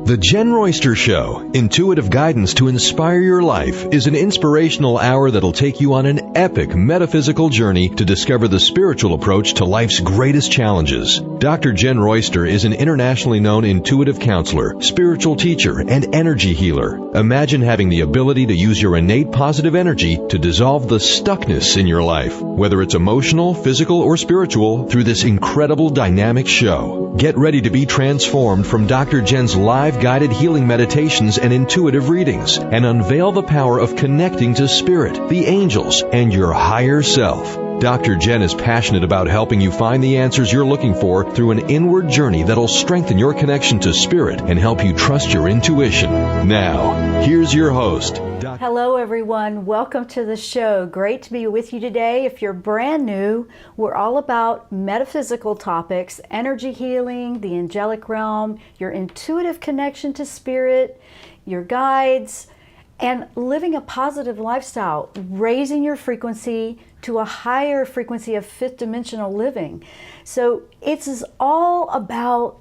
The Jenn Royster Show, intuitive guidance to inspire your life, is an inspirational hour that'll take you on an epic metaphysical journey to discover the spiritual approach to life's greatest challenges. Dr. Jenn Royster is an internationally known intuitive counselor, spiritual teacher, and energy healer. Imagine having the ability to use your innate positive energy to dissolve the stuckness in your life, whether it's emotional, physical, or spiritual, through this incredible dynamic show. Get ready to be transformed from Dr. Jenn's live guided healing meditations and intuitive readings, and unveil the power of connecting to spirit, the angels, and your higher self. Dr. Jenn is passionate about helping you find the answers you're looking for through an inward journey that'll strengthen your connection to spirit and help you trust your intuition. Now, here's your host. Hello everyone, welcome to the show. Great to be with you today. If you're brand new, we're all about metaphysical topics, energy healing, the angelic realm, your intuitive connection to spirit, your guides, and living a positive lifestyle, raising your frequency to a higher frequency of fifth dimensional living. So it's all about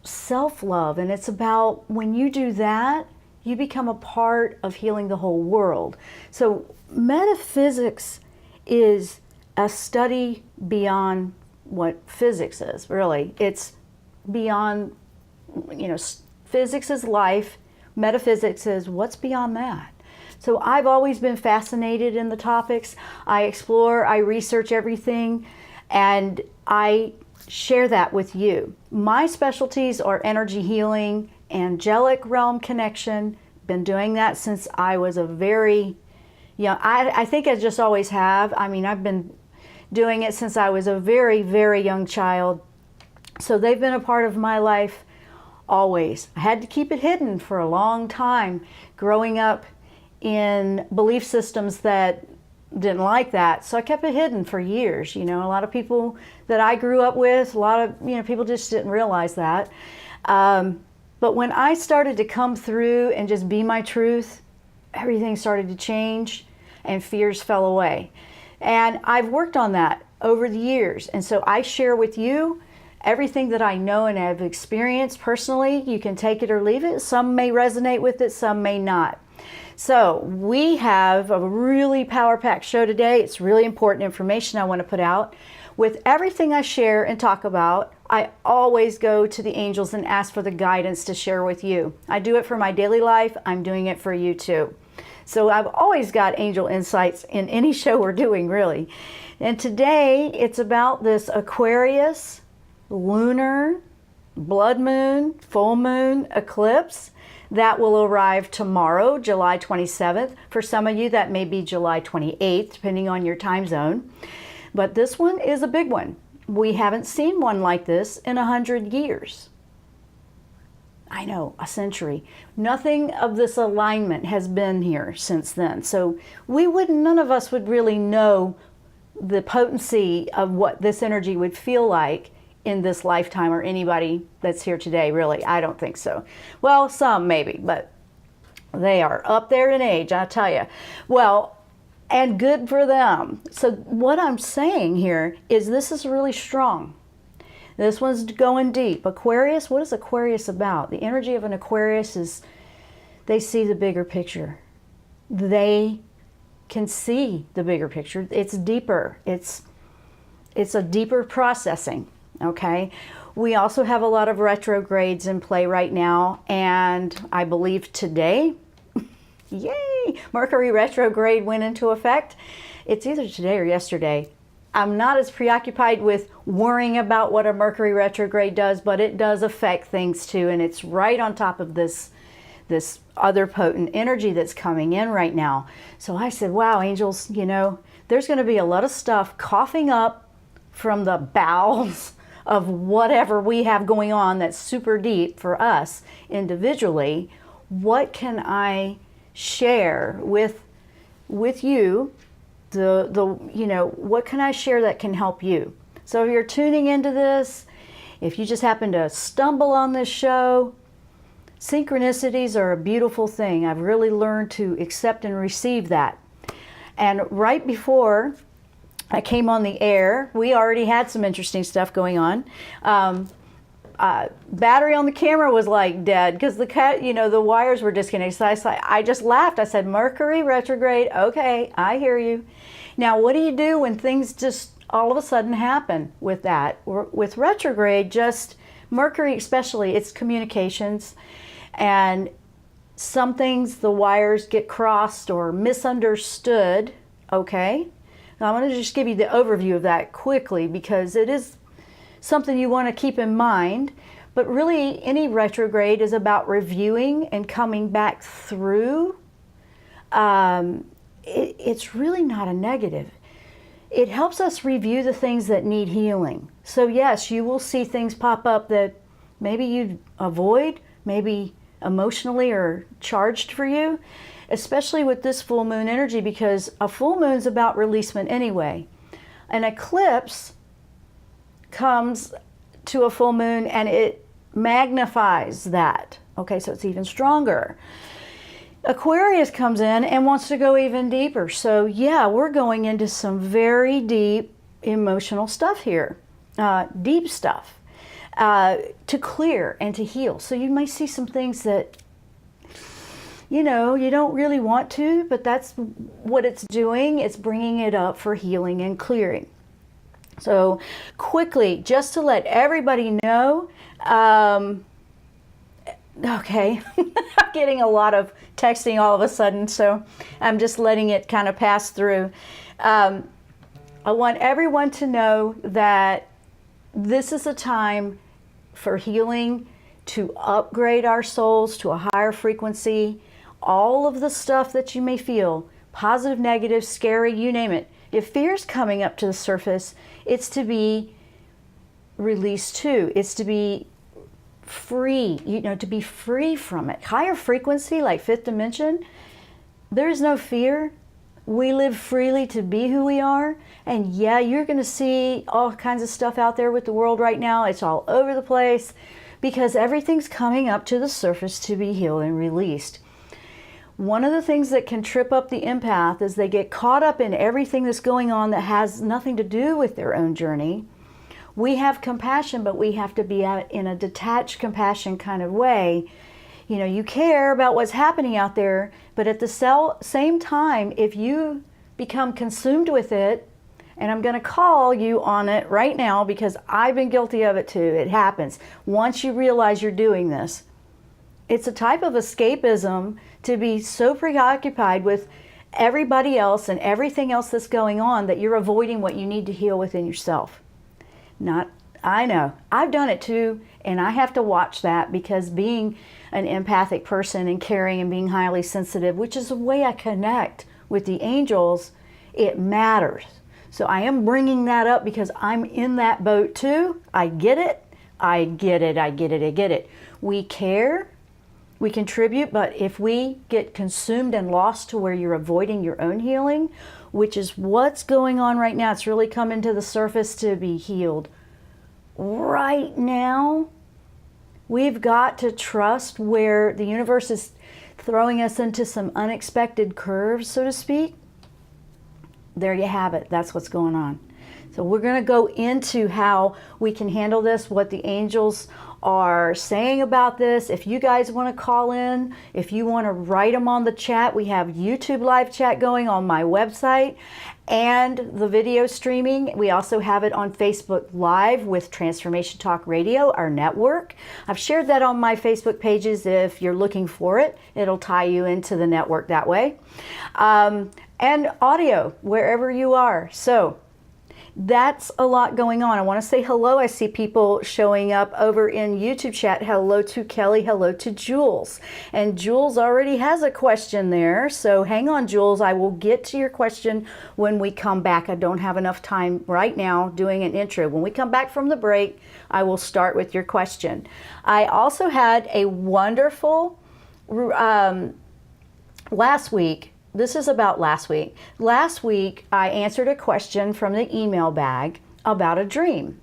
self-love, and it's about when you do that, you become a part of healing the whole world. So metaphysics is a study beyond what physics is, really. It's beyond, physics is life, metaphysics is what's beyond that. So I've always been fascinated in the topics. I explore, I research everything, and I share that with you. My specialties are energy healing, angelic realm connection. Been doing that since I was a very young, I think I just always have. I mean, I've been doing it since I was a very, very young child. So they've been a part of my life always. I had to keep it hidden for a long time, growing up in belief systems that didn't like that. So I kept it hidden for years. A lot of people that I grew up with, a lot of, people just didn't realize that. But when I started to come through and just be my truth, everything started to change and fears fell away. And I've worked on that over the years. And so I share with you everything that I know and have experienced personally. You can take it or leave it. Some may resonate with it, some may not. So we have a really power-packed show today. It's really important information I want to put out. With everything I share and talk about, I always go to the angels and ask for the guidance to share with you. I do it for my daily life. I'm doing it for you too. So I've always got angel insights in any show we're doing, really. And today it's about this Aquarius Lunar Blood Moon, Full Moon Eclipse that will arrive tomorrow, July 27th. For some of you, that may be July 28th, depending on your time zone. But this one is a big one. We haven't seen one like this in 100 years. I know, a century. Nothing of this alignment has been here since then. So none of us would really know the potency of what this energy would feel like in this lifetime, or anybody that's here today, really. I don't think so. Well, some maybe, but they are up there in age, I tell you. Well, and good for them. So what I'm saying here is this is really strong. This one's going deep. Aquarius, what is Aquarius about? The energy of an Aquarius is they see the bigger picture. They can see the bigger picture. It's deeper. It's a deeper processing, okay? We also have a lot of retrogrades in play right now, and I believe today, yay, Mercury retrograde went into effect. It's either today or yesterday. I'm not as preoccupied with worrying about what a Mercury retrograde does, but it does affect things too, and it's right on top of this other potent energy that's coming in right now. So I said, wow, angels, there's going to be a lot of stuff coughing up from the bowels of whatever we have going on that's super deep for us individually. What can I share with you? What can I share that can help you? So if you're tuning into this, if you just happen to stumble on this show, synchronicities are a beautiful thing. I've really learned to accept and receive that. And right before I came on the air, we already had some interesting stuff going on. battery on the camera was like dead because the wires were disconnected. So I just laughed. I said, Mercury retrograde. Okay, I hear you. Now, what do you do when things just all of a sudden happen with that? With retrograde, just Mercury especially, it's communications, and some things, the wires get crossed or misunderstood. Okay, now I'm going to just give you the overview of that quickly because it is something you want to keep in mind. But really, any retrograde is about reviewing and coming back through. It's really not a negative. It helps us review the things that need healing. So yes, you will see things pop up that maybe you'd avoid, maybe emotionally or charged for you, especially with this full moon energy, because a full moon's about releasement anyway. An eclipse comes to a full moon and it magnifies that. Okay, so it's even stronger. Aquarius comes in and wants to go even deeper. So yeah, we're going into some very deep emotional stuff here, deep stuff, to clear and to heal. So you may see some things that, you don't really want to, but that's what it's doing. It's bringing it up for healing and clearing. So quickly, just to let everybody know, okay, I'm getting a lot of texting all of a sudden, so I'm just letting it kind of pass through. I want everyone to know that this is a time for healing, to upgrade our souls to a higher frequency. All of the stuff that you may feel, positive, negative, scary, you name it. If fear's coming up to the surface, it's to be released too. It's to be free, to be free from it. Higher frequency, like fifth dimension, there's no fear. We live freely to be who we are. And yeah, you're going to see all kinds of stuff out there with the world right now. It's all over the place because everything's coming up to the surface to be healed and released. One of the things that can trip up the empath is they get caught up in everything that's going on that has nothing to do with their own journey. We have compassion, but we have to be in a detached compassion kind of way. You care about what's happening out there, but at the same time, if you become consumed with it, and I'm going to call you on it right now because I've been guilty of it too. It happens. Once you realize you're doing this, it's a type of escapism to be so preoccupied with everybody else and everything else that's going on that you're avoiding what you need to heal within yourself. I know, I've done it too, and I have to watch that because being an empathic person and caring and being highly sensitive, which is the way I connect with the angels, it matters. So I am bringing that up because I'm in that boat too. I get it. We care. We contribute, but if we get consumed and lost to where you're avoiding your own healing, which is what's going on right now, it's really coming to the surface to be healed. Right now, we've got to trust where the universe is throwing us into some unexpected curves, so to speak. There you have it. That's what's going on. So we're going to go into how we can handle this, what the angels are saying about this. If you guys want to call in, if you want to write them on the chat, we have YouTube live chat going on my website and the video streaming. We also have it on Facebook Live with Transformation Talk Radio, our network. I've shared that on my Facebook pages. If you're looking for it, it'll tie you into the network that way. And audio, wherever you are. So that's a lot going on. I want to say hello. I see people showing up over in YouTube chat. Hello to Kelly. Hello to Jules. And Jules already has a question there. So hang on, Jules. I will get to your question when we come back. I don't have enough time right now doing an intro. When we come back from the break, I will start with your question. I also had a wonderful, last week, this is about last week. Last week, I answered a question from the email bag about a dream.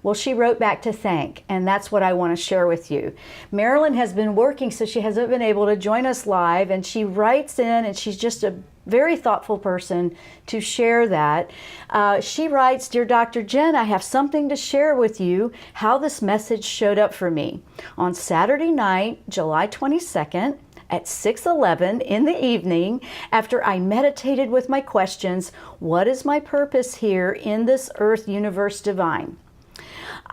Well, she wrote back to thank, and that's what I want to share with you. Marilyn has been working, so she hasn't been able to join us live, and she writes in, and she's just a very thoughtful person to share that. She writes, "Dear Dr. Jenn, I have something to share with you how this message showed up for me. On Saturday night, July 22nd, at 6:11 in the evening, after I meditated with my questions, what is my purpose here in this earth universe divine?"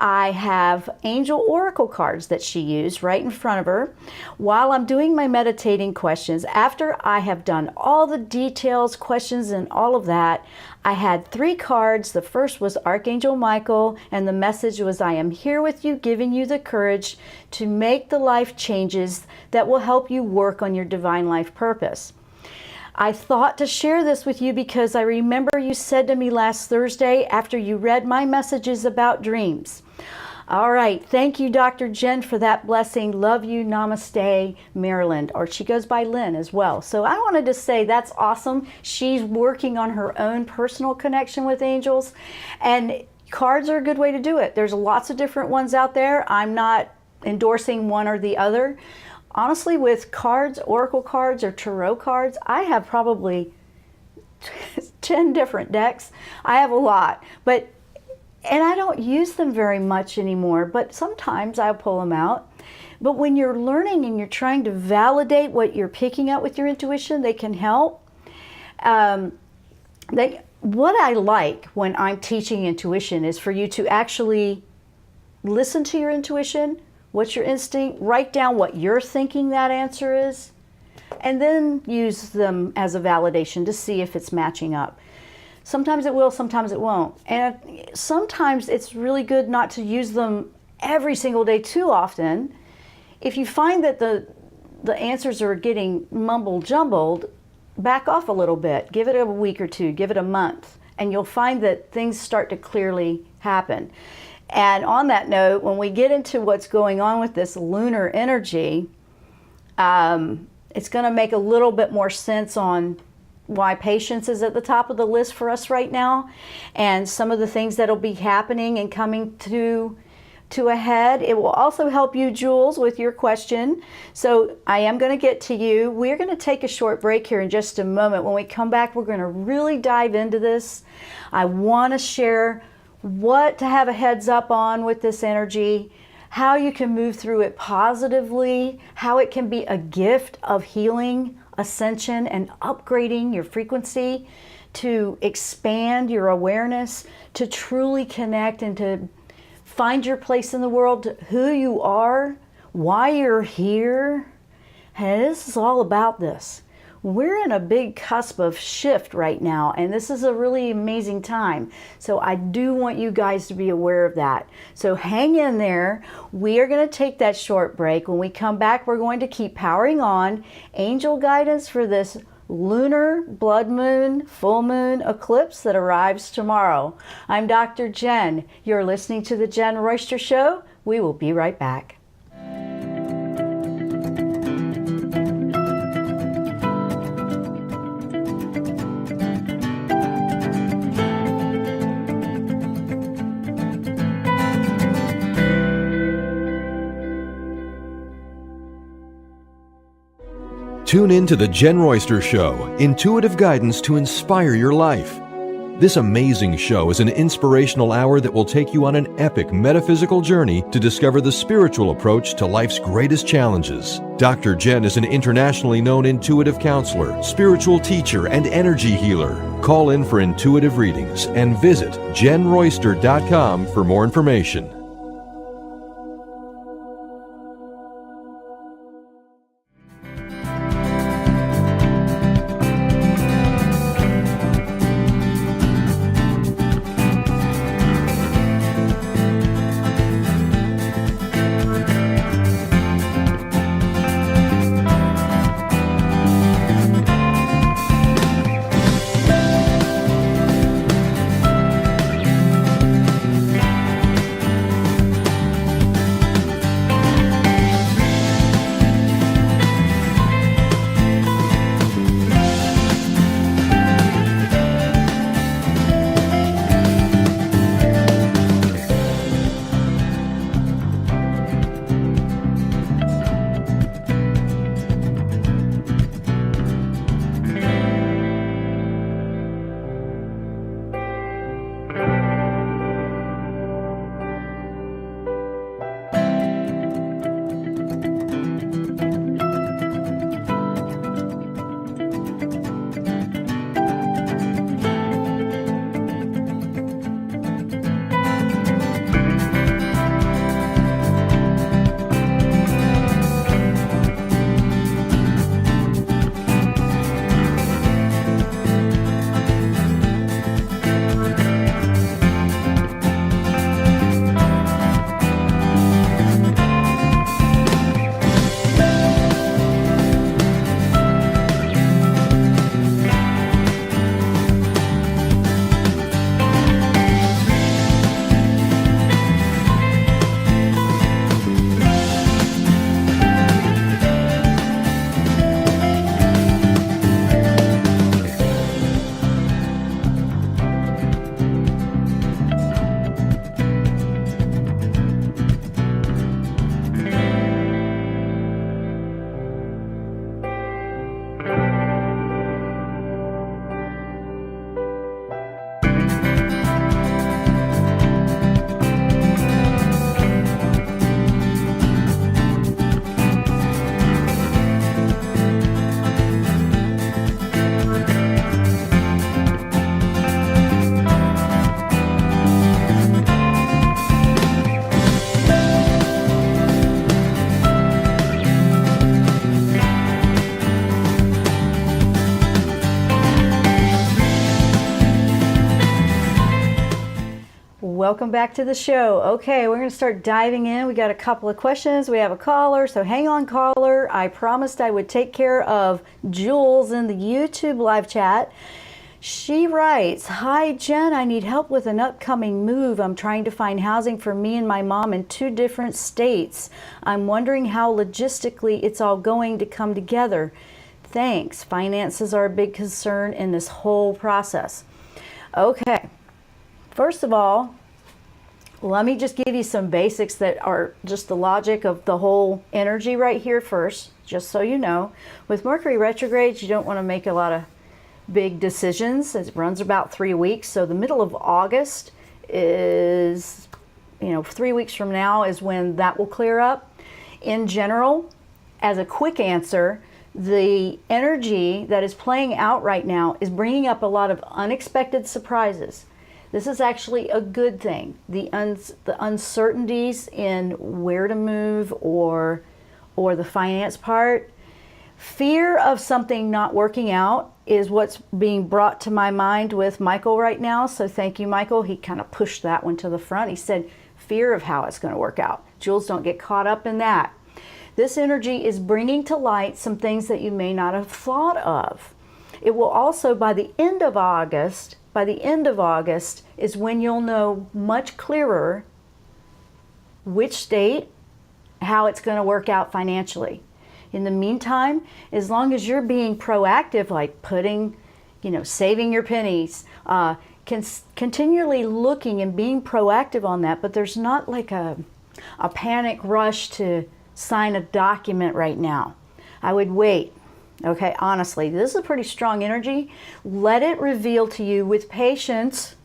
I have angel oracle cards that she used right in front of her. While I'm doing my meditating questions, after I have done all the details, questions, and all of that, I had 3 cards. The first was Archangel Michael, and the message was, "I am here with you, giving you the courage to make the life changes that will help you work on your divine life purpose." I thought to share this with you because I remember you said to me last Thursday after you read my messages about dreams. All right, thank you, Dr. Jenn, for that blessing. Love you, namaste, Maryland. Or she goes by Lynn as well. So I wanted to say that's awesome. She's working on her own personal connection with angels, and cards are a good way to do it. There's lots of different ones out there. I'm not endorsing one or the other. Honestly, with cards, oracle cards, or tarot cards, I have probably 10 different decks. I have a lot, and I don't use them very much anymore, but sometimes I'll pull them out. But when you're learning and you're trying to validate what you're picking up with your intuition, they can help. What I like when I'm teaching intuition is for you to actually listen to your intuition. What's your instinct? Write down what you're thinking that answer is, and then use them as a validation to see if it's matching up. Sometimes it will, sometimes it won't. And sometimes it's really good not to use them every single day too often. If you find that the answers are getting mumble jumbled, back off a little bit. Give it a week or two, give it a month, and you'll find that things start to clearly happen. And on that note, when we get into what's going on with this lunar energy, it's going to make a little bit more sense on why patience is at the top of the list for us right now, and some of the things that'll be happening and coming to a head. It will also help you, Jules, with your question. So I am going to get to you. We're going to take a short break here in just a moment. When we come back, we're going to really dive into this. I want to share what to have a heads up on with this energy, how you can move through it positively, how it can be a gift of healing, ascension, and upgrading your frequency to expand your awareness, to truly connect and to find your place in the world, who you are, why you're here. And this is all about this. We're in a big cusp of shift right now, and this is a really amazing time. So I do want you guys to be aware of that. So hang in there. We are going to take that short break. When we come back, we're going to keep powering on. Angel guidance for this lunar blood moon, full moon eclipse that arrives tomorrow. I'm Dr. Jenn. You're listening to the Jenn Royster Show. We will be right back. Tune in to the Jenn Royster Show, intuitive guidance to inspire your life. This amazing show is an inspirational hour that will take you on an epic metaphysical journey to discover the spiritual approach to life's greatest challenges. Dr. Jenn is an internationally known intuitive counselor, spiritual teacher, and energy healer. Call in for intuitive readings and visit JennRoyster.com for more information. Welcome back to the show. Okay, we're going to start diving in. We got a couple of questions. We have a caller, so hang on, caller. I promised I would take care of Jules in the YouTube live chat. She writes, "Hi, Jen. I need help with an upcoming move. I'm trying to find housing for me and my mom in 2 different states. I'm wondering how logistically it's all going to come together. Thanks. Finances are a big concern in this whole process." Okay. First of all, let me just give you some basics that are just the logic of the whole energy right here first, just so you know. With Mercury retrograde, you don't want to make a lot of big decisions. It runs about 3 weeks. So the middle of August is, 3 weeks from now is when that will clear up. In general, as a quick answer, the energy that is playing out right now is bringing up a lot of unexpected surprises. This is actually a good thing. The uncertainties in where to move or the finance part, fear of something not working out is what's being brought to my mind with Michael right now. So thank you, Michael. He kind of pushed that one to the front. He said fear of how it's going to work out. Jules, don't get caught up in that. This energy is bringing to light some things that you may not have thought of. It will also, by the end of August is when you'll know much clearer which state, how it's going to work out financially. In the meantime, as long as you're being proactive, like saving your pennies, continually looking and being proactive on that, but there's not like a panic rush to sign a document right now. I would wait. Okay, honestly, this is a pretty strong energy. Let it reveal to you with patience.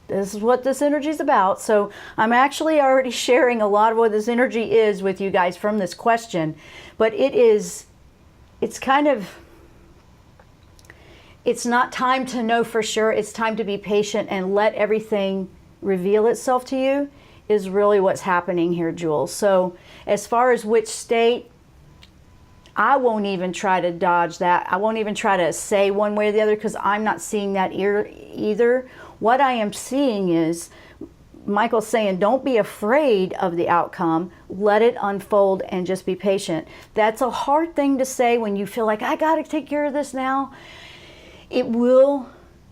This is what this energy is about. So I'm actually already sharing a lot of what this energy is with you guys from this question. But it's not time to know for sure. It's time to be patient and let everything reveal itself to you is really what's happening here, Jules. So as far as which state, I won't even try to dodge that. I won't even try to say one way or the other because I'm not seeing that either. What I am seeing is Michael's saying, don't be afraid of the outcome. Let it unfold and just be patient. That's a hard thing to say when you feel like, I got to take care of this now. It will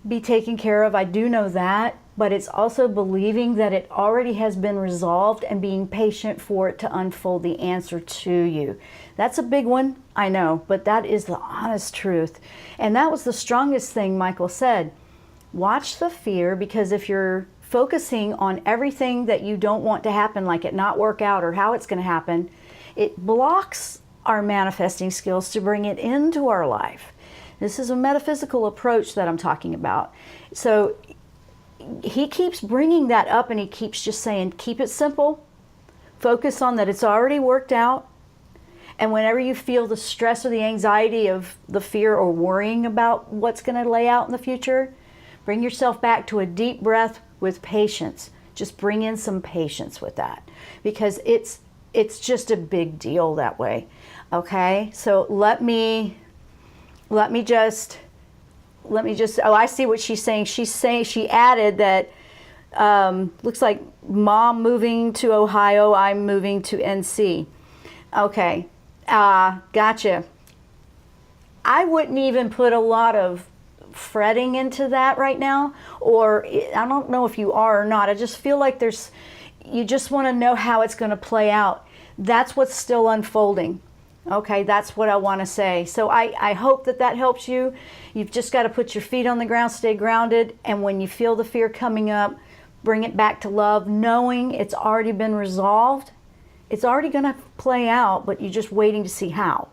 be taken care of. I do know that. But it's also believing that it already has been resolved and being patient for it to unfold the answer to you. That's a big one, I know, but that is the honest truth. And that was the strongest thing Michael said. Watch the fear, because if you're focusing on everything that you don't want to happen, like it not work out or how it's going to happen, it blocks our manifesting skills to bring it into our life. This is a metaphysical approach that I'm talking about. So he keeps bringing that up and he keeps just saying, keep it simple. Focus on that it's already worked out. And whenever you feel the stress or the anxiety of the fear or worrying about what's going to lay out in the future, bring yourself back to a deep breath with patience. Just bring in some patience with that, because it's just a big deal that way. Okay, so let me just, oh, I see what she's saying. She added that, looks like mom moving to Ohio, I'm moving to NC. Okay, gotcha. I wouldn't even put a lot of fretting into that right now, or I don't know if you are or not. I just feel like you just want to know how it's going to play out. That's what's still unfolding. Okay, that's what I want to say. So I hope that helps you. You've just got to put your feet on the ground, stay grounded, and when you feel the fear coming up, bring it back to love, knowing it's already been resolved. It's already going to play out, but you're just waiting to see how.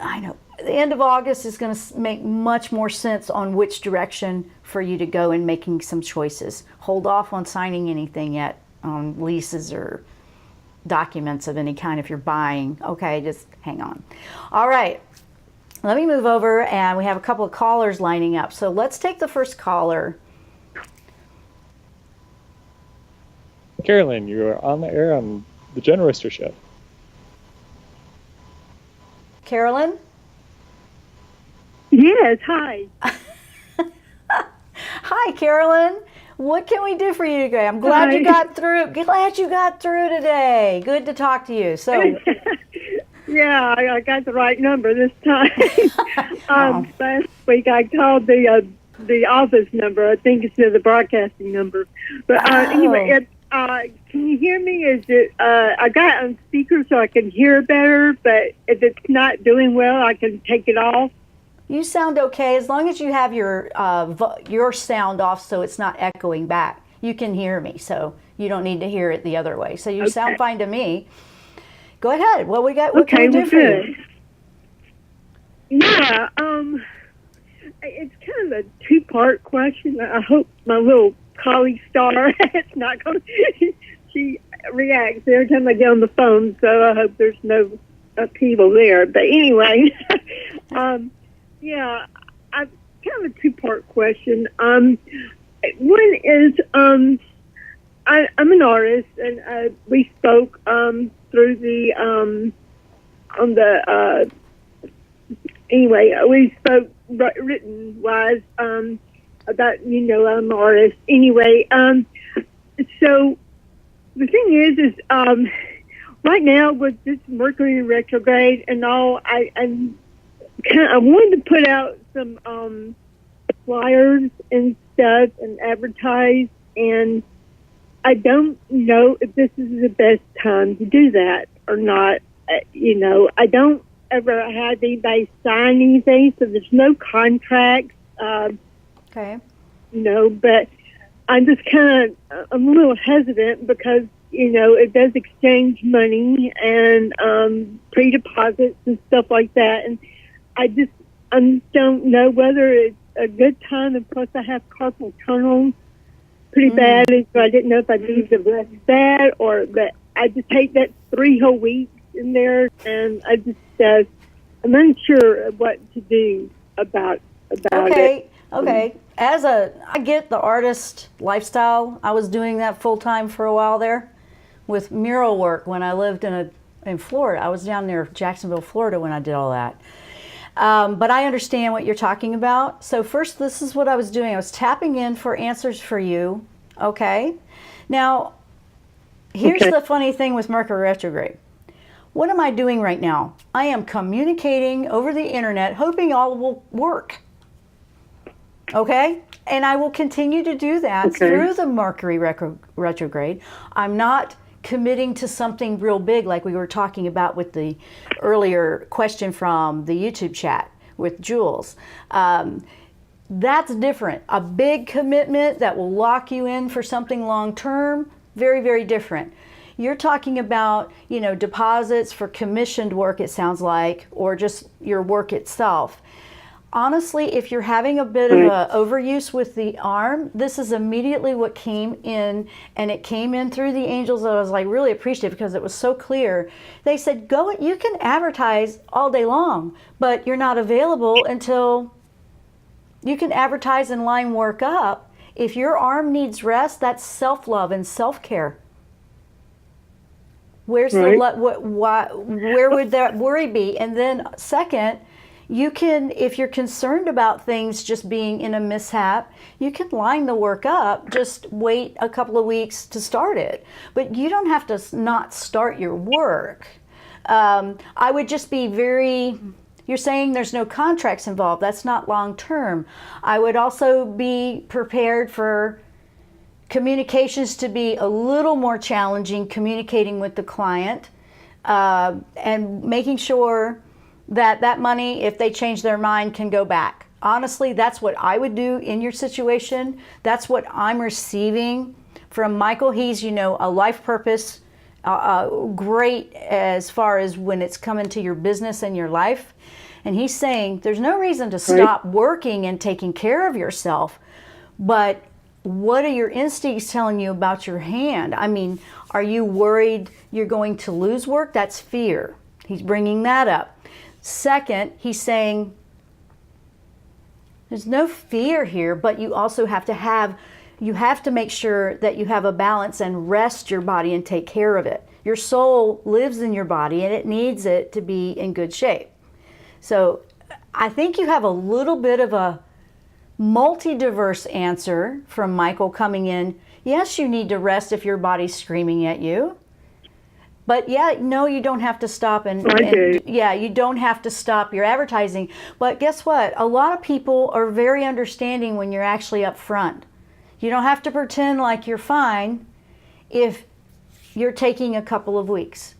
I know. The end of August is going to make much more sense on which direction for you to go in making some choices. Hold off on signing anything yet on leases or documents of any kind if you're buying. Okay, just hang on. All right, let me move over, and we have a couple of callers lining up. So let's take the first caller. Carolyn, you are on the air on the Jenn Royster Show. Carolyn? Yes, hi. Hi, Carolyn. What can we do for you today? I'm glad you got through. Glad you got through today. Good to talk to you. So, yeah, I got the right number this time. Last week I called the office number. I think it's the broadcasting number. But anyway, can you hear me? Is it? I got on speaker so I can hear better. But if it's not doing well, I can take it off. You sound okay as long as you have your sound off so it's not echoing back. You can hear me, so you don't need to hear it the other way. So you sound fine to me. Go ahead. What we got? What can we do for you? Yeah, it's kind of a two-part question. I hope my little colleague Star is not going to... She reacts every time I get on the phone, so I hope there's no upheaval there. But anyway... Yeah, I've kind of a two-part question. One is, I'm an artist, and we spoke through the anyway, we spoke written-wise about, I'm an artist. Anyway, so the thing is right now with this Mercury retrograde and all, I wanted to put out some flyers and stuff and advertise, and I don't know if this is the best time to do that or not. I don't ever have anybody sign anything, so there's no contracts. Okay. But I'm just I'm a little hesitant because, it does exchange money and pre-deposits and stuff like that, and I don't know whether it's a good time, and plus I have carpal tunnel pretty bad, and so I didn't know if I needed to rest that or that. I just hate that 3 whole weeks in there, and I just I'm unsure of what to do about it. Okay. I get the artist lifestyle. I was doing that full time for a while there with mural work when I lived in Florida. I was down near Jacksonville, Florida when I did all that. But I understand what you're talking about. So first, this is what I was doing. I was tapping in for answers for you. Okay. Now, here's the funny thing with Mercury retrograde. What am I doing right now? I am communicating over the internet, hoping all will work. Okay? And I will continue to do that through the Mercury retrograde. I'm not committing to something real big like we were talking about with the earlier question from the YouTube chat with Jules. That's different. A big commitment that will lock you in for something long term, very, very different. You're talking about, deposits for commissioned work, it sounds like, or just your work itself. Honestly, if you're having a bit of a overuse with the arm, this is immediately what came in, and it came in through the angels. I was really appreciative because it was so clear. They said, you can advertise all day long, but you're not available until you can advertise and line work up. If your arm needs rest, that's self-love and self-care. Where would that worry be? And then second, you can, if you're concerned about things just being in a mishap, you can line the work up, just wait a couple of weeks to start it. But you don't have to not start your work. I would just be you're saying there's no contracts involved. That's not long term. I would also be prepared for communications to be a little more challenging, communicating with the client and making sure that money, if they change their mind, can go back. Honestly, that's what I would do in your situation. That's what I'm receiving from Michael. He's, a life purpose, great as far as when it's coming to your business and your life. And he's saying there's no reason to stop working and taking care of yourself, but what are your instincts telling you about your hand? I mean, are you worried you're going to lose work? That's fear. He's bringing that up. Second, he's saying there's no fear here, but you also have to make sure that you have a balance and rest your body and take care of it. Your soul lives in your body and it needs it to be in good shape. So I think you have a little bit of a multi-diverse answer from Michael coming in. Yes, you need to rest if your body's screaming at you. But yeah, no, you don't have to stop you don't have to stop your advertising. But guess what? A lot of people are very understanding when you're actually up front. You don't have to pretend like you're fine if you're taking a couple of weeks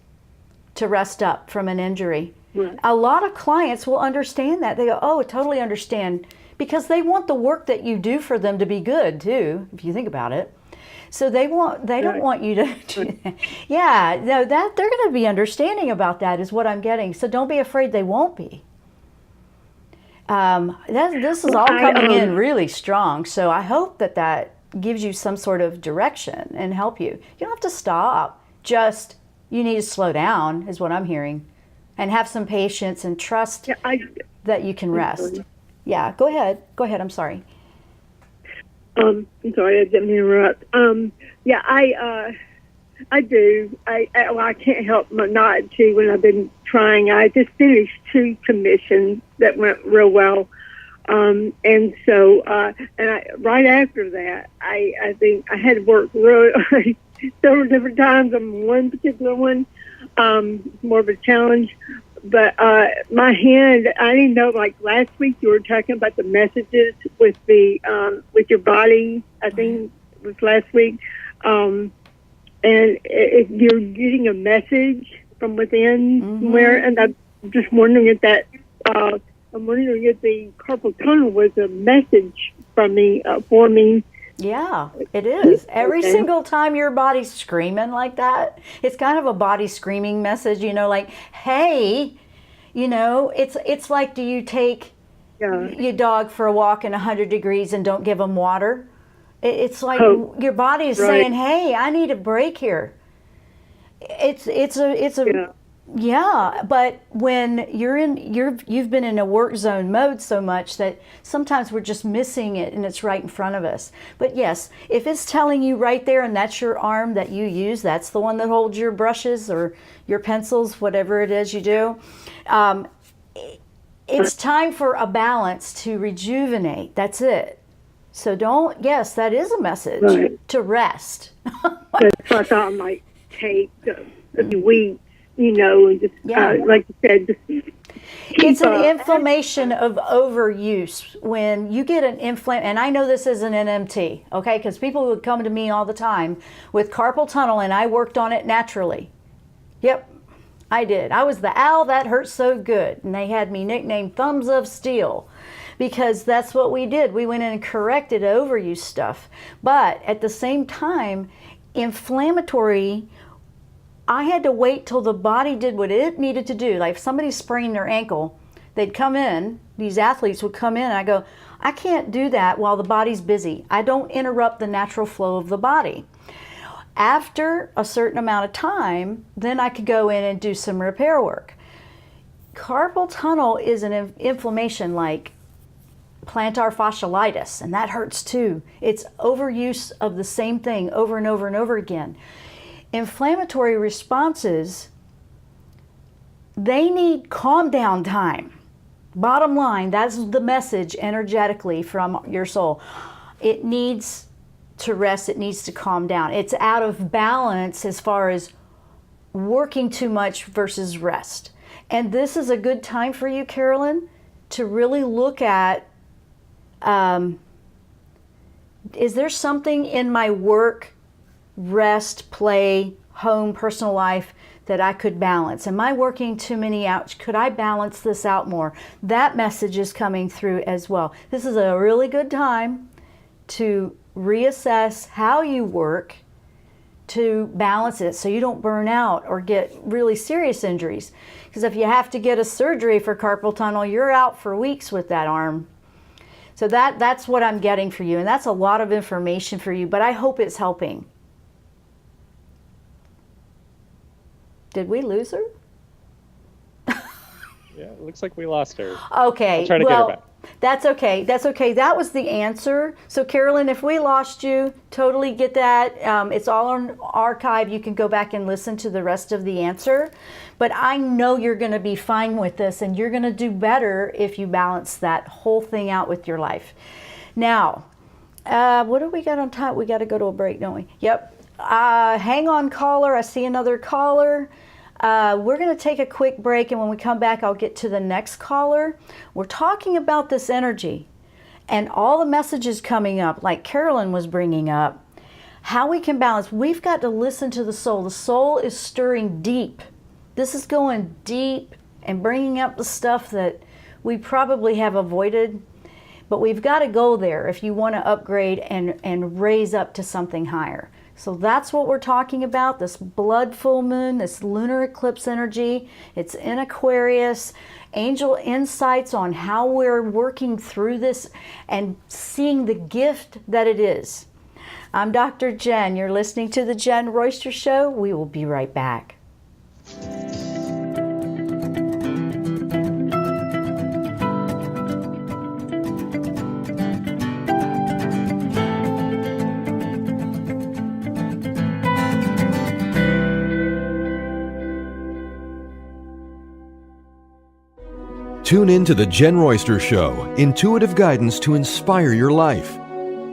to rest up from an injury. Right. A lot of clients will understand that. They go, oh, totally understand, because they want the work that you do for them to be good too, if you think about it. So they don't want you to yeah, no, that they're going to be understanding about that is what I'm getting. So don't be afraid they won't be. This is all coming in really strong. So I hope that gives you some sort of direction and help you. You don't have to stop. Just you need to slow down is what I'm hearing, and have some patience and trust that you can rest. Yeah, go ahead. Go ahead. I'm sorry. I'm sorry, I didn't interrupt. Yeah, I do. I can't help but not to when I've been trying. I just finished 2 commissions that went real well. And so, right after that, I think I had to work really several different times on one particular one, more of a challenge. But my hand, I didn't know, like last week you were talking about the messages with with your body, I think it was last week. And if you're getting a message from within somewhere, and I'm just wondering if the carpal tunnel was a message from me, for me. Yeah, it is. Every single time your body's screaming like that, it's kind of a body screaming message, like, hey, it's like, do you take your dog for a walk in 100 degrees and don't give them water? It's like your body is saying, hey, I need a break here. Yeah, but when you've been in a work zone mode so much that sometimes we're just missing it and it's right in front of us. But yes, if it's telling you right there and that's your arm that you use, that's the one that holds your brushes or your pencils, whatever it is you do, it's time for a balance to rejuvenate. That's it. So yes, that is a message to rest. That's what I thought I might take a few weeks. And just, like you said, it's an inflammation of overuse. When you get an and I know this is an NMT, okay, because people would come to me all the time with carpal tunnel, and I worked on it naturally. Yep, I did. I was the owl that hurt so good, and they had me nicknamed Thumbs of Steel, because that's what we did. We went in and corrected overuse stuff. But at the same time, inflammatory, I had to wait till the body did what it needed to do. Like if somebody sprained their ankle, they'd come in, these athletes would come in, and I go, I can't do that while the body's busy. I don't interrupt the natural flow of the body. After a certain amount of time, then I could go in and do some repair work. Carpal tunnel is an inflammation like plantar fasciitis, and that hurts too. It's overuse of the same thing over and over and over again. Inflammatory responses, they need calm down time. Bottom line, that's the message energetically from your soul. It needs to rest, it needs to calm down. It's out of balance as far as working too much versus rest. And this is a good time for you, Carolyn, to really look at, is there something in my work, rest, play, home, personal life that I could balance? Am I working too many hours? Could I balance this out more? That message is coming through as well. This is a really good time to reassess how you work to balance it so you don't burn out or get really serious injuries. Because if you have to get a surgery for carpal tunnel, you're out for weeks with that arm. So that's what I'm getting for you, and that's a lot of information for you, but I hope it's helping. Did we lose her? Yeah, it looks like we lost her. Okay. I'll try to get her back. That's okay. That's okay. That was the answer. So, Carolyn, if we lost you, totally get that. It's all on archive. You can go back and listen to the rest of the answer. But I know you're going to be fine with this, and you're going to do better if you balance that whole thing out with your life. Now, what do we got on time? We got to go to a break, don't we? Yep. Hang on, caller. I see another caller. We're going to take a quick break, and when we come back, I'll get to the next caller. We're talking about this energy and all the messages coming up, like Carolyn was bringing up, how we can balance. We've got to listen to the soul. The soul is stirring deep. This is going deep and bringing up the stuff that we probably have avoided, but we've got to go there if you want to upgrade and raise up to something higher. So that's what we're talking about, this blood full moon, this lunar eclipse energy. It's in Aquarius. Angel insights on how we're working through this and seeing the gift that it is. I'm Dr. Jenn. You're listening to the Jenn Royster Show. We will be right back. Tune in to the Jenn Royster Show, intuitive guidance to inspire your life.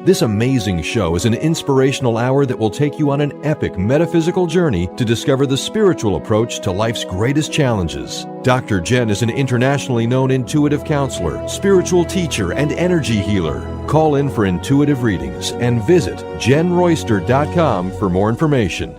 This amazing show is an inspirational hour that will take you on an epic metaphysical journey to discover the spiritual approach to life's greatest challenges. Dr. Jenn is an internationally known intuitive counselor, spiritual teacher, and energy healer. Call in for intuitive readings and visit JennRoyster.com for more information.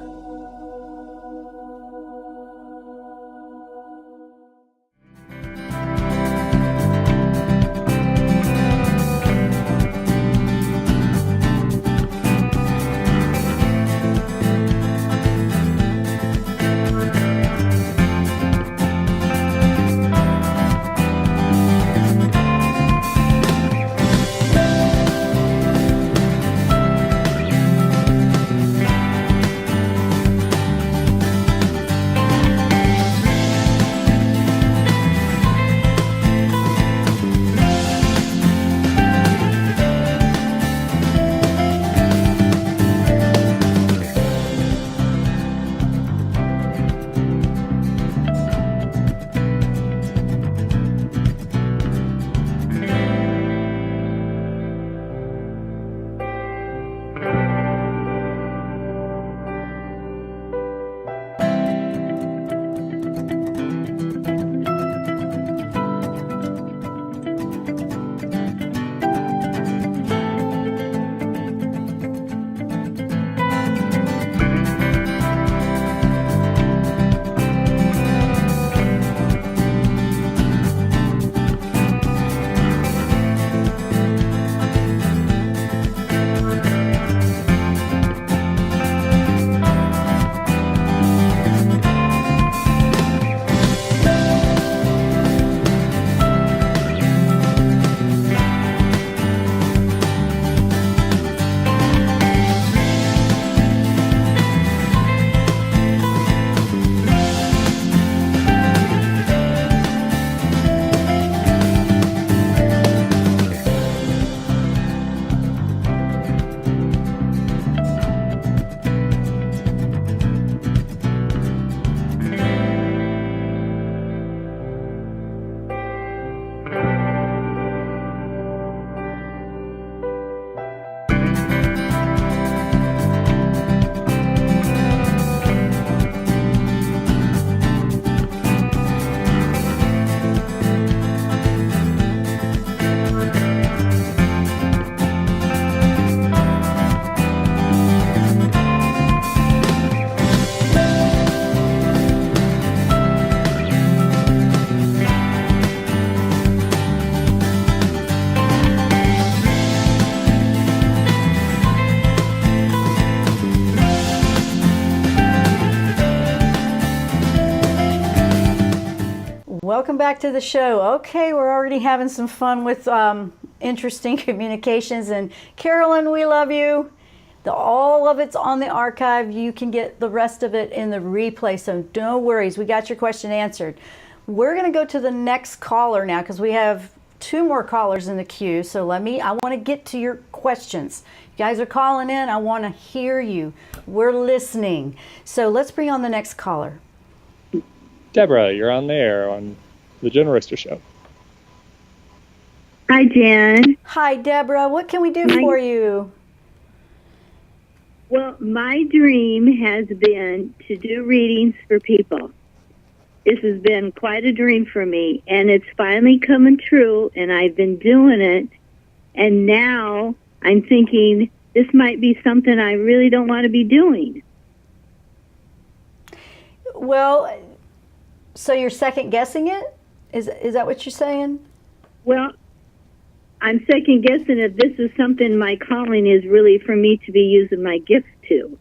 Welcome back to the show. Okay, we're already having some fun with interesting communications. And Carolyn, we love you. All of it's on the archive. You can get the rest of it in the replay, so no worries. We got your question answered. We're going to go to the next caller now because we have 2 more callers in the queue. So I want to get to your questions. You guys are calling in. I want to hear you. We're listening. So let's bring on the next caller. Deborah, you're on there on the Jenn Royster Show. Hi, Jen. Hi, Deborah. What can we do for you? Well, my dream has been to do readings for people. This has been quite a dream for me, and it's finally coming true, and I've been doing it, and now I'm thinking this might be something I really don't want to be doing. Well, so you're second guessing it? Is that what you're saying? Well, I'm second guessing if this is something my calling is really for me to be using my gifts to.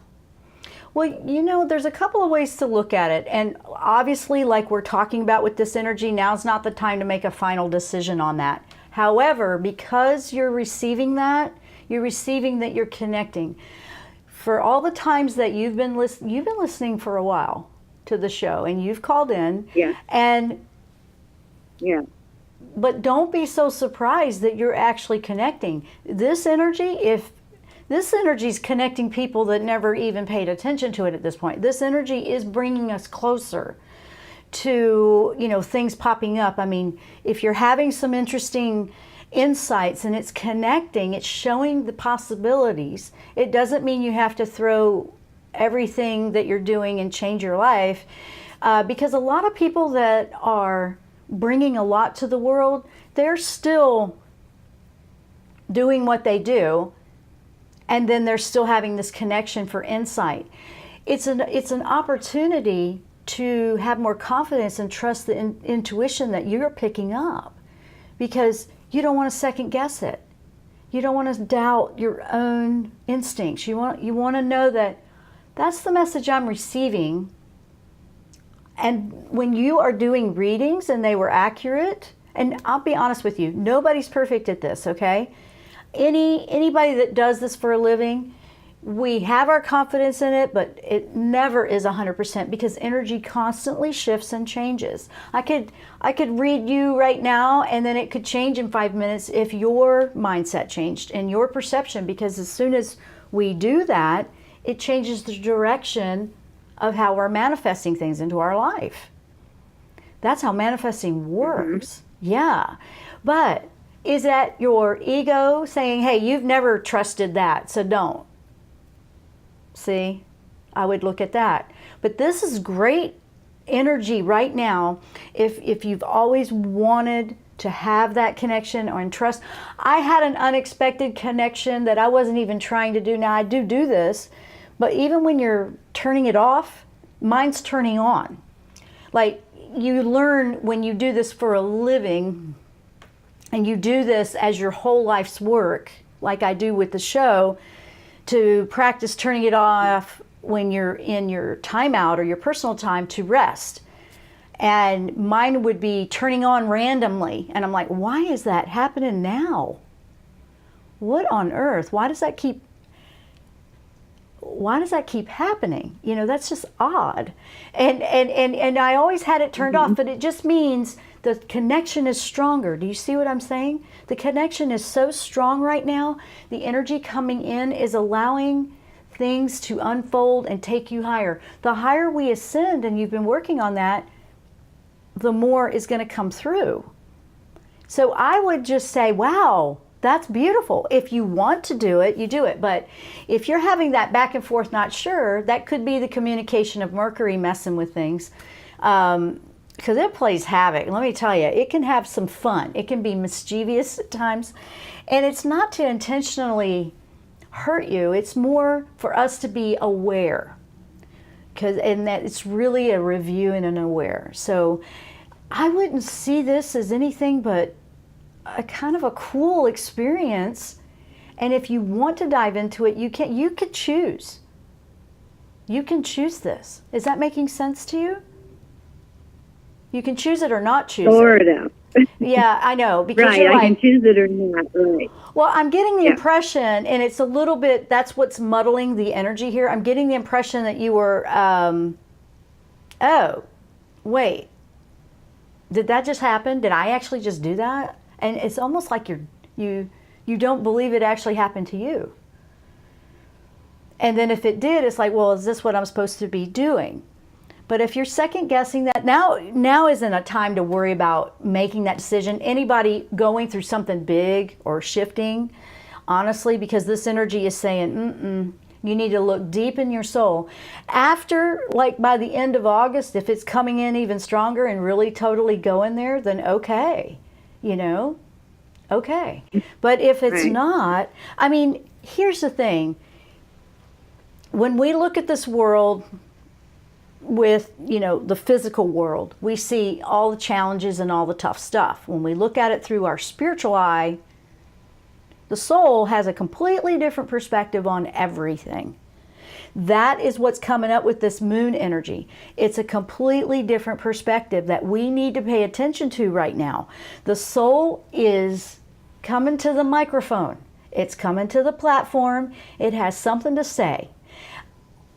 Well, you know, there's a couple of ways to look at it. And obviously, like we're talking about with this energy, now's not the time to make a final decision on that. However, because you're receiving that you're connecting. For all the times that you've been listening for a while to the show, and you've called in. Yeah. And yeah. But don't be so surprised that you're actually connecting. This energy, if this energy is connecting people that never even paid attention to it at this point. This energy is bringing us closer to, you know, things popping up. I mean, if you're having some interesting insights and it's connecting, it's showing the possibilities. It doesn't mean you have to throw everything that you're doing and change your life, because a lot of people that are bringing a lot to the world, they're still doing what they do, and then they're still having this connection for insight. It's an opportunity to have more confidence and trust the intuition that you're picking up, because you don't want to second guess it. You don't want to doubt your own instincts. You want to know that that's the message I'm receiving. And when you are doing readings and they were accurate, and I'll be honest with you, nobody's perfect at this, okay? Anybody that does this for a living, we have our confidence in it, but it never is 100% because energy constantly shifts and changes. I could read you right now, and then it could change in 5 minutes if your mindset changed and your perception, because as soon as we do that, it changes the direction of how we're manifesting things into our life. That's how manifesting works. Yeah. But is that your ego saying, hey, you've never trusted that, so don't? See, I would look at that. But this is great energy right now if you've always wanted to have that connection or in trust. I had an unexpected connection that I wasn't even trying to do. Now I do this, but even when you're turning it off, mine's turning on. Like, you learn when you do this for a living and you do this as your whole life's work, like I do with the show, to practice turning it off when you're in your timeout or your personal time to rest. And mine would be turning on randomly. And I'm like, why is that happening now? What on earth? Why does that keep happening? You know, that's just odd. And I always had it turned off, but it just means the connection is stronger. Do you see what I'm saying? The connection is so strong right now. The energy coming in is allowing things to unfold and take you higher. The higher we ascend, and you've been working on that, the more is going to come through. So I would just say, wow, that's beautiful. If you want to do it, you do it. But if you're having that back and forth, not sure, that could be the communication of Mercury messing with things. Because it plays havoc. Let me tell you, it can have some fun. It can be mischievous at times. And it's not to intentionally hurt you. It's more for us to be aware. And that it's really a review and an aware. So I wouldn't see this as anything but a kind of a cool experience. And if you want to dive into it, you could choose. You can choose this. Is that making sense to you? You can choose it or not choose it. Yeah, I know. Because right, you're I like, can choose it or not. Right. Well, I'm getting the impression, and it's a little bit, that's what's muddling the energy here. I'm getting the impression that you were, oh, wait, did that just happen? Did I actually just do that? And it's almost like you don't believe it actually happened to you. And then if it did, it's like, well, is this what I'm supposed to be doing? But if you're second guessing that, now isn't a time to worry about making that decision. Anybody going through something big or shifting, honestly, because this energy is saying, you need to look deep in your soul. After, like by the end of August, if it's coming in even stronger and really totally going there, then okay, okay. But if it's not, I mean, here's the thing. When we look at this world with, the physical world, we see all the challenges and all the tough stuff. When we look at it through our spiritual eye, the soul has a completely different perspective on everything. That is what's coming up with this moon energy. It's a completely different perspective that we need to pay attention to right now. The soul is coming to the microphone. It's coming to the platform. It has something to say.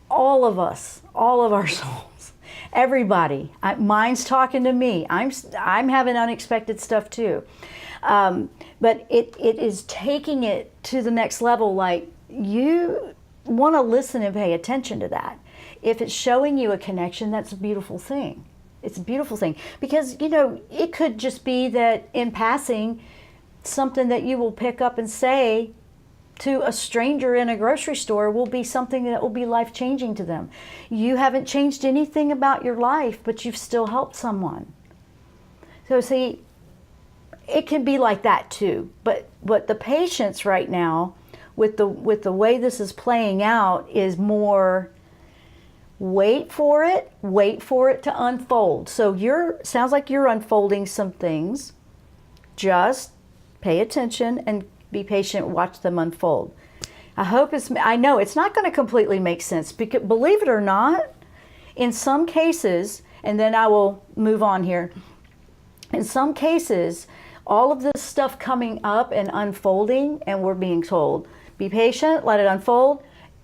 All of us, all of our souls, everybody. Mine's talking to me. I'm having unexpected stuff too. But it is taking it to the next level. Like, you want to listen and pay attention to that. If it's showing you a connection, that's a beautiful thing. It's a beautiful thing. Because, it could just be that in passing, something that you will pick up and say to a stranger in a grocery store will be something that will be life-changing to them. You haven't changed anything about your life, but you've still helped someone. So see, it can be like that too. But the patience right now, with the way this is playing out, is more wait for it to unfold. So sounds like you're unfolding some things. Just pay attention and be patient, watch them unfold. I know it's not going to completely make sense, because believe it or not, in some cases, and then I will move on here, in some cases, all of this stuff coming up and unfolding, and we're being told, be patient, let it unfold.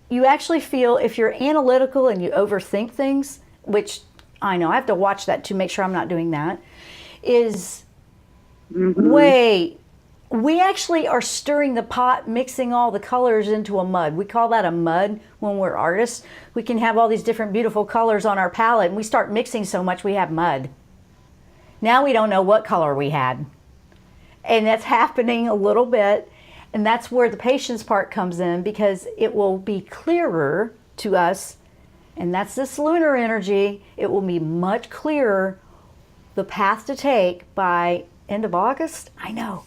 You actually feel, if you're analytical and you overthink things, which I know, I have to watch that to make sure I'm not doing that, is wait, we actually are stirring the pot, mixing all the colors into a mud. We call that a mud when we're artists. We can have all these different beautiful colors on our palette, and we start mixing so much we have mud. Now we don't know what color we had. And that's happening a little bit, and that's where the patience part comes in, because it will be clearer to us, and that's this lunar energy. It will be much clearer, the path to take by end of August. I know,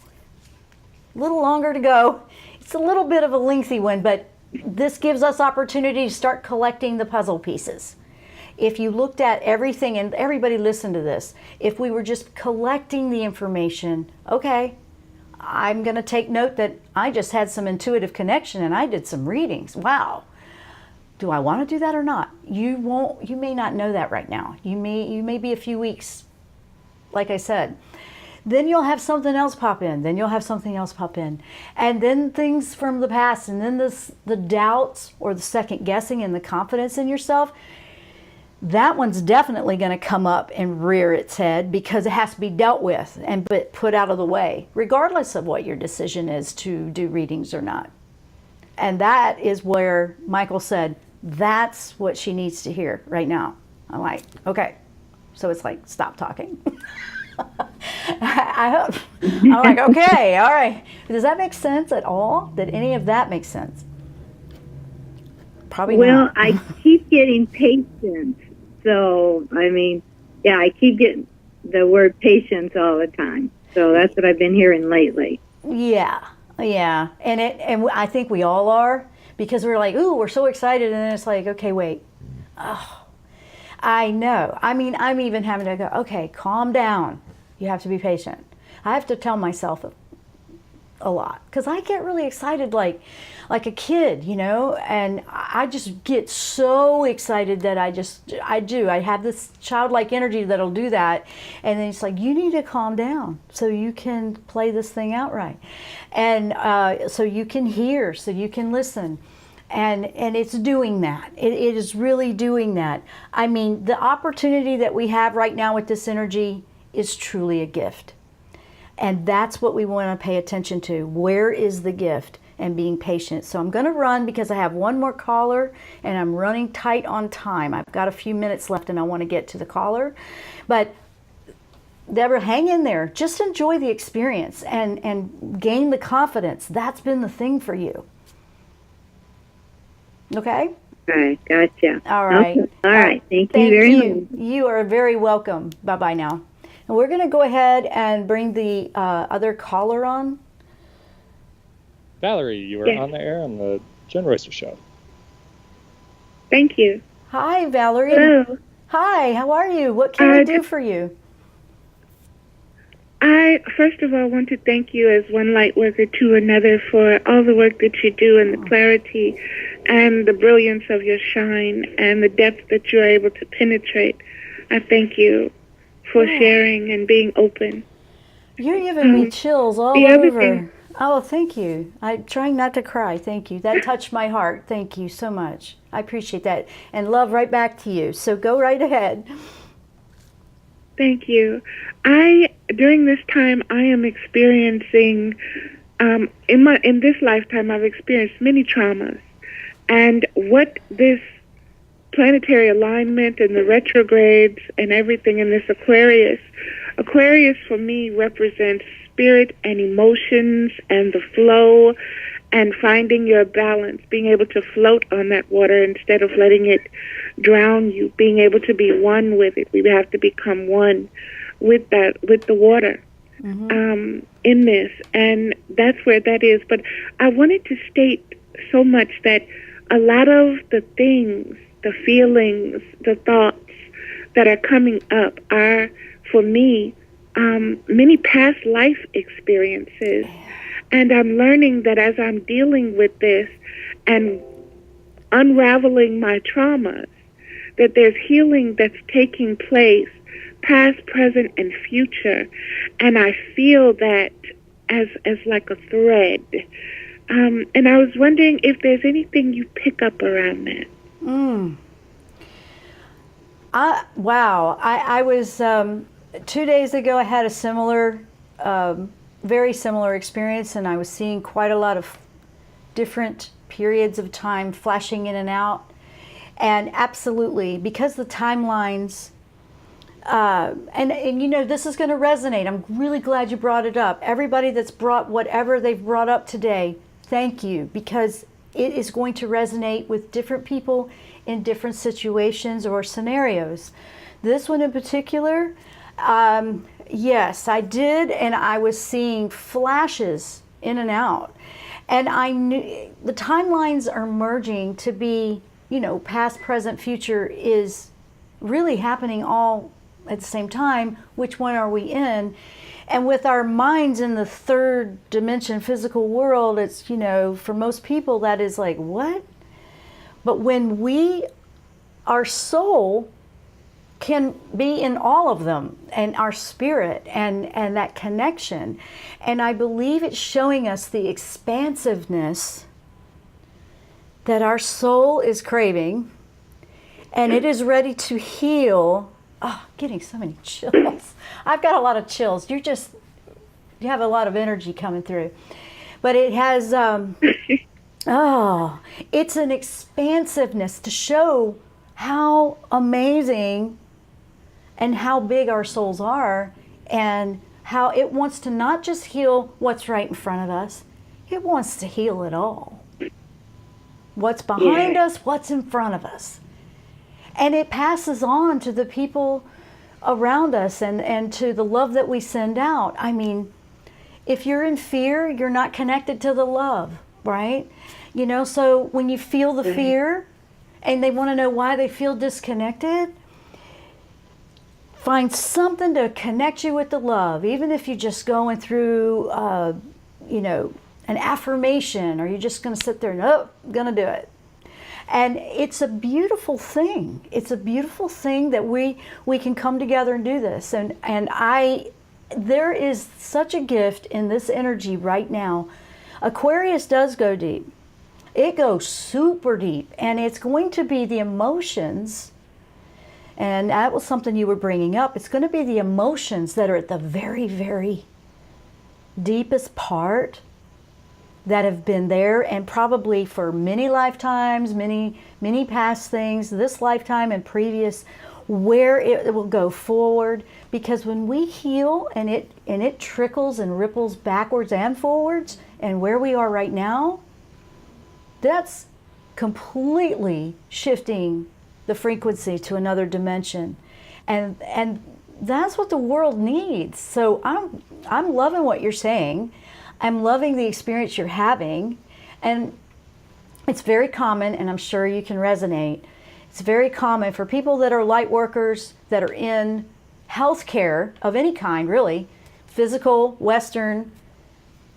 a little longer to go. It's a little bit of a lengthy one, but this gives us opportunity to start collecting the puzzle pieces. If you looked at everything, and everybody listen to this, if we were just collecting the information, okay, I'm going to take note that I just had some intuitive connection and I did some readings. Wow. Do I want to do that or not? You may not know that right now. You may be a few weeks, like I said. Then you'll have something else pop in. Then you'll have something else pop in. And then things from the past, and then the doubts or the second guessing and the confidence in yourself, that one's definitely going to come up and rear its head, because it has to be dealt with and put out of the way, regardless of what your decision is to do readings or not. And that is where Michael said, that's what she needs to hear right now. I'm like, okay. So it's like, stop talking. I'm like, okay, all right. Does that make sense at all? Did any of that make sense? Probably not. Well, I keep getting patience. So, I mean, yeah, I keep getting the word patience all the time. So that's what I've been hearing lately. Yeah. And I think we all are, because we're like, ooh, we're so excited. And then it's like, okay, wait. Oh, I know. I mean, I'm even having to go, okay, calm down. You have to be patient. I have to tell myself a lot, because I get really excited like a kid, and I just get so excited that I have this childlike energy that'll do that. And then it's like, you need to calm down so you can play this thing out right, and so you can hear, so you can listen. And it's doing that. It is really doing that. I mean, the opportunity that we have right now with this energy is truly a gift. And that's what we want to pay attention to. Where is the gift? And being patient. So I'm going to run because I have one more caller and I'm running tight on time. I've got a few minutes left and I want to get to the caller. But Deborah, hang in there. Just enjoy the experience and gain the confidence. That's been the thing for you. Okay? All right, gotcha. All right. Okay. All right. Thank you very much. You are very welcome. Bye-bye now. And we're going to go ahead and bring the other caller on. Valerie, you were on the air on the Jenn Royster Show. Thank you. Hi, Valerie. Hello. Hi, how are you? What can we do for you? I, first of all, want to thank you as one light worker to another for all the work that you do and the clarity and the brilliance of your shine and the depth that you're able to penetrate. I thank you for sharing and being open. You're giving me chills all over. Oh, thank you. I'm trying not to cry. Thank you. That touched my heart. Thank you so much. I appreciate that. And love right back to you. So go right ahead. Thank you. During this time, I am experiencing, in this lifetime, I've experienced many traumas. And what this planetary alignment and the retrogrades and everything in this Aquarius for me represents spirit and emotions and the flow and finding your balance, being able to float on that water instead of letting it drown you, being able to be one with it. We have to become one with the water in this. And that's where that is. But I wanted to state so much that a lot of the things, the feelings, the thoughts that are coming up are, for me, many past life experiences. And I'm learning that as I'm dealing with this and unraveling my traumas, that there's healing that's taking place, past, present, and future. And I feel that as like a thread. And I was wondering if there's anything you pick up around that. Wow. I was, 2 days ago, I had a similar, very similar experience, and I was seeing quite a lot of different periods of time flashing in and out. And absolutely, because the timelines, and you know, this is going to resonate. I'm really glad you brought it up. Everybody that's brought whatever they've brought up today, thank you, because it is going to resonate with different people in different situations or scenarios. This one in particular, yes, I did, and I was seeing flashes in and out. And I knew the timelines are merging to be, you know, past, present, future is really happening all at the same time. Which one are we in? And with our minds in the third dimension physical world, it's, you know, for most people that is like, what? But when our soul can be in all of them, and our spirit and that connection. And I believe it's showing us the expansiveness that our soul is craving, and it is ready to heal. Oh, getting so many chills. I've got a lot of chills. You have a lot of energy coming through. But it has, it's an expansiveness to show how amazing and how big our souls are, and how it wants to not just heal what's right in front of us, it wants to heal it all. What's behind us, what's in front of us. And it passes on to the people around us and to the love that we send out. I mean, if you're in fear, you're not connected to the love, right? You know, so when you feel the fear and they want to know why they feel disconnected, find something to connect you with the love, even if you're just going through, you know, an affirmation, or you're just going to sit there and, I'm going to do it. And it's a beautiful thing. It's a beautiful thing that we can come together and do this. And there is such a gift in this energy right now. Aquarius does go deep. It goes super deep, and it's going to be the emotions. And that was something you were bringing up. It's going to be the emotions that are at the very, very deepest part that have been there, and probably for many lifetimes, many past things, this lifetime and previous, where it will go forward. Because when we heal and it trickles and ripples backwards and forwards, and where we are right now, that's completely shifting the frequency to another dimension, and that's what the world needs. So I'm loving what you're saying. I'm loving the experience you're having, and it's very common, and I'm sure you can resonate. It's very common for people that are light workers, that are in healthcare of any kind, really, physical, Western,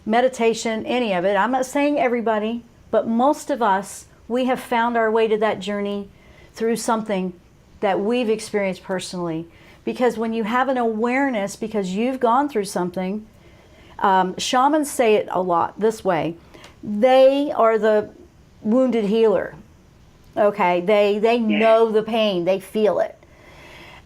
meditation, any of it. I'm not saying everybody, but most of us, we have found our way to that journey through something that we've experienced personally. Because when you have an awareness, because you've gone through something, shamans say it a lot this way: they are the wounded healer. Okay, they know the pain, they feel it.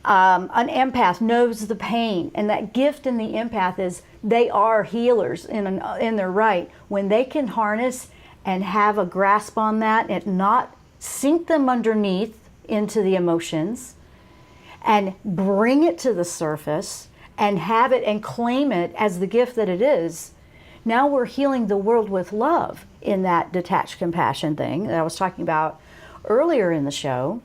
An empath knows the pain, and that gift in the empath is they are healers in their right when they can harness and have a grasp on that and not sink them underneath into the emotions and bring it to the surface and have it and claim it as the gift that it is. Now we're healing the world with love in that detached compassion thing that I was talking about earlier in the show.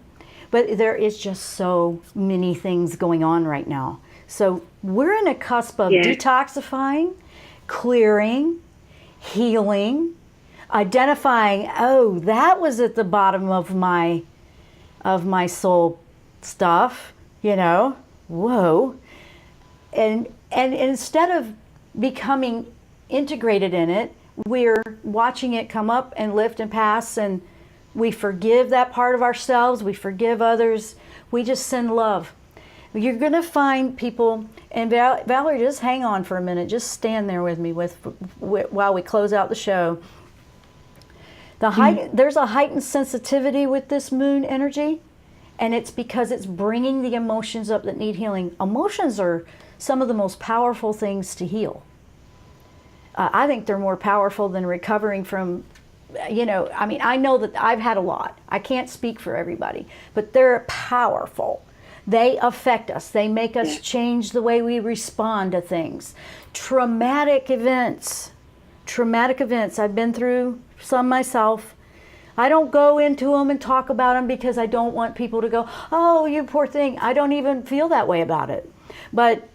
But there is just so many things going on right now. So we're in a cusp of detoxifying, clearing, healing, identifying, oh, that was at the bottom of my soul stuff, whoa. And instead of becoming integrated in it, we're watching it come up and lift and pass, and we forgive that part of ourselves, we forgive others, we just send love. You're going to find people, and Valerie, just hang on for a minute, just stand there with me while we close out the show. There's a heightened sensitivity with this moon energy, and it's because it's bringing the emotions up that need healing. Emotions are some of the most powerful things to heal. I think they're more powerful than recovering from, I know that I've had a lot. I can't speak for everybody, but they're powerful. They affect us. They make us change the way we respond to things. Traumatic events. I've been through some myself. I don't go into them and talk about them because I don't want people to go, oh, you poor thing. I don't even feel that way about it. But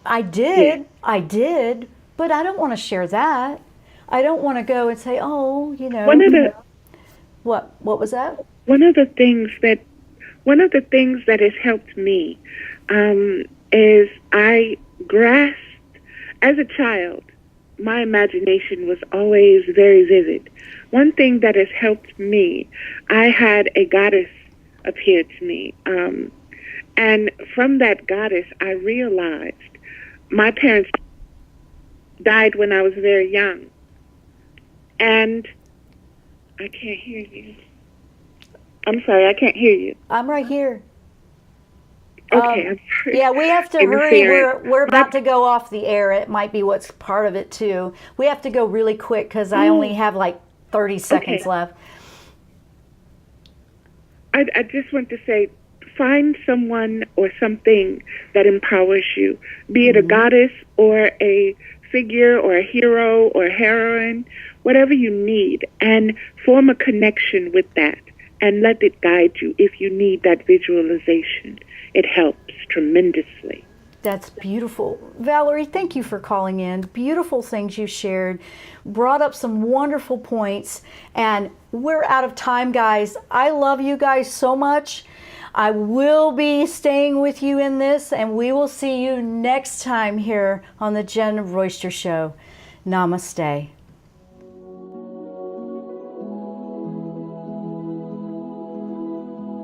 I did, but I don't want to share that. I don't want to go and say, oh, What was that? One of the things that has helped me is I grasped, as a child, my imagination was always very vivid. One thing that has helped me, I had a goddess appear to me. And from that goddess, I realized my parents died when I was very young. And I can't hear you. I'm sorry, I can't hear you. I'm right here. Okay, I'm sorry. Yeah, we have to hurry. We're about to go off the air. It might be what's part of it too. We have to go really quick because I only have like 30 seconds left. I just want to say, find someone or something that empowers you, be it a goddess or a figure or a hero or a heroine, whatever you need, and form a connection with that and let it guide you. If you need that visualization, it helps tremendously. That's beautiful. Valerie, thank you for calling in. Beautiful things you shared. Brought up some wonderful points. And we're out of time, guys. I love you guys so much. I will be staying with you in this, and we will see you next time here on the Jenn Royster Show. Namaste.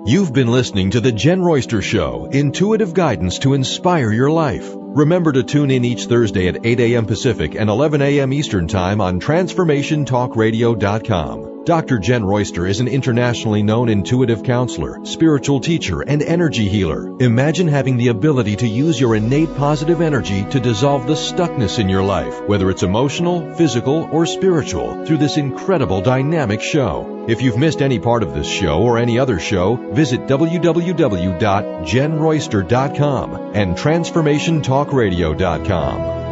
You've been listening to The Jenn Royster Show, intuitive guidance to inspire your life. Remember to tune in each Thursday at 8 a.m. Pacific and 11 a.m. Eastern Time on TransformationTalkRadio.com. Dr. Jenn Royster is an internationally known intuitive counselor, spiritual teacher, and energy healer. Imagine having the ability to use your innate positive energy to dissolve the stuckness in your life, whether it's emotional, physical, or spiritual, through this incredible dynamic show. If you've missed any part of this show or any other show, visit www.JennRoyster.com and TransformationTalkRadio.com.